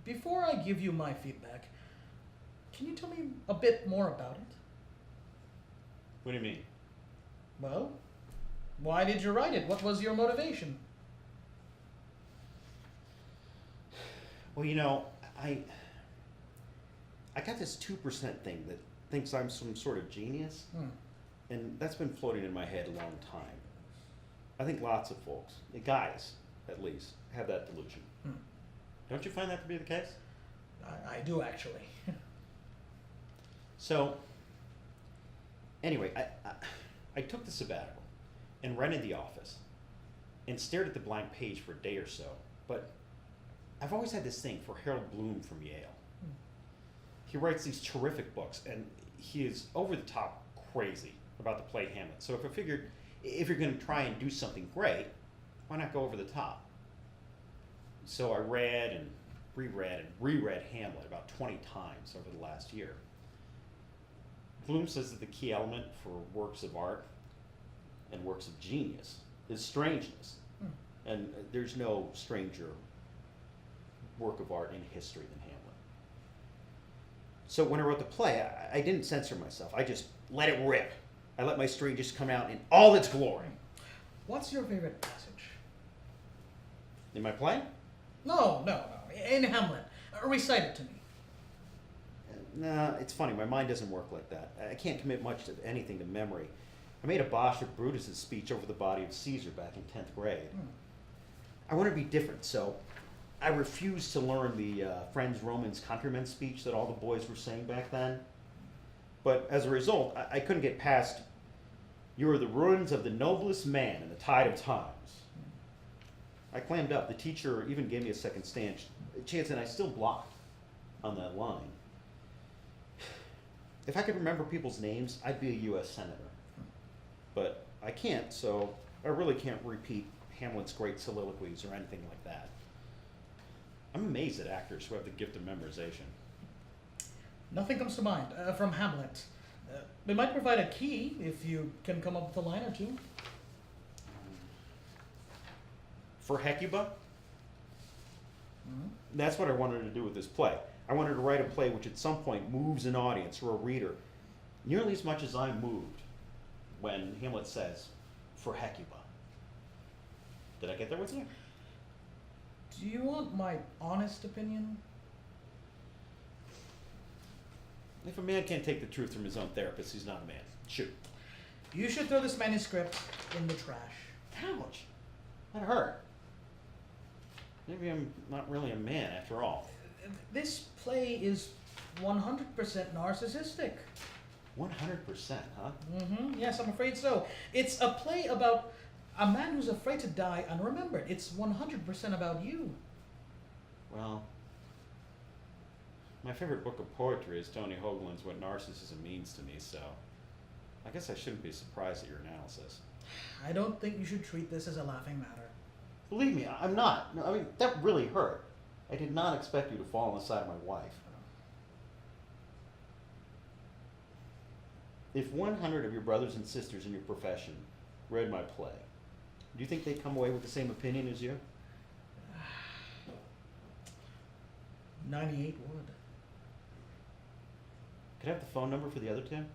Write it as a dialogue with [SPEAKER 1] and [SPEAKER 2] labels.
[SPEAKER 1] Before I give you my feedback, can you tell me a bit more about it?
[SPEAKER 2] What do you mean?
[SPEAKER 1] Well, why did you write it? What was your motivation?
[SPEAKER 2] Well, I got this 2% thing that thinks I'm some sort of genius, and that's been floating in my head a long time. I think lots of folks, guys at least, have that delusion. Don't you find that to be the case?
[SPEAKER 1] I do, actually.
[SPEAKER 2] So, anyway, I took the sabbatical and rented the office and stared at the blank page for a day or so, but I've always had this thing for Harold Bloom from Yale. He writes these terrific books, and he is over the top crazy about the play Hamlet. So if I figured, if you're going to try and do something great, why not go over the top? So I read and reread Hamlet about 20 times over the last year. Bloom says that the key element for works of art and works of genius is strangeness. And there's no stranger work of art in history than Hamlet. So when I wrote the play, I didn't censor myself. I just let it rip. I let my story just come out in all its glory.
[SPEAKER 1] What's your favorite passage?
[SPEAKER 2] In my play?
[SPEAKER 1] No. In Hamlet. Recite it to me.
[SPEAKER 2] Nah, it's funny. My mind doesn't work like that. I can't commit much of anything to memory. I made a bosh of Brutus's speech over the body of Caesar back in 10th grade. I want to be different, so I refused to learn the Friends, Romans, Countrymen speech that all the boys were saying back then. But as a result, I couldn't get past, "You are the ruins of the noblest man in the tide of times." I clammed up. The teacher even gave me a second chance, and I still blocked on that line. If I could remember people's names, I'd be a U.S. Senator. But I can't, so I really can't repeat Hamlet's great soliloquies or anything like that. I'm amazed at actors who have the gift of memorization.
[SPEAKER 1] Nothing comes to mind from Hamlet. We might provide a key if you can come up with a line or two.
[SPEAKER 2] For Hecuba? That's what I wanted to do with this play. I wanted to write a play which at some point moves an audience or a reader nearly as much as I'm moved when Hamlet says, "For Hecuba." Did I get there with you?
[SPEAKER 1] Do you want my honest opinion?
[SPEAKER 2] If a man can't take the truth from his own therapist, he's not a man. Shoot.
[SPEAKER 1] You should throw this manuscript in the trash.
[SPEAKER 2] Ouch. That hurt. Maybe I'm not really a man after all.
[SPEAKER 1] This play is 100% narcissistic.
[SPEAKER 2] 100%, huh?
[SPEAKER 1] Yes, I'm afraid so. It's a play about a man who's afraid to die unremembered. It's 100% about you.
[SPEAKER 2] Well, my favorite book of poetry is Tony Hoagland's What Narcissism Means to Me, so I guess I shouldn't be surprised at your analysis.
[SPEAKER 1] I don't think you should treat this as a laughing matter.
[SPEAKER 2] Believe me, I'm not. No, I mean, that really hurt. I did not expect you to fall on the side of my wife. If 100 of your brothers and sisters in your profession read my play, do you think they'd come away with the same opinion as you?
[SPEAKER 1] 98 would.
[SPEAKER 2] Could I have the phone number for the other two?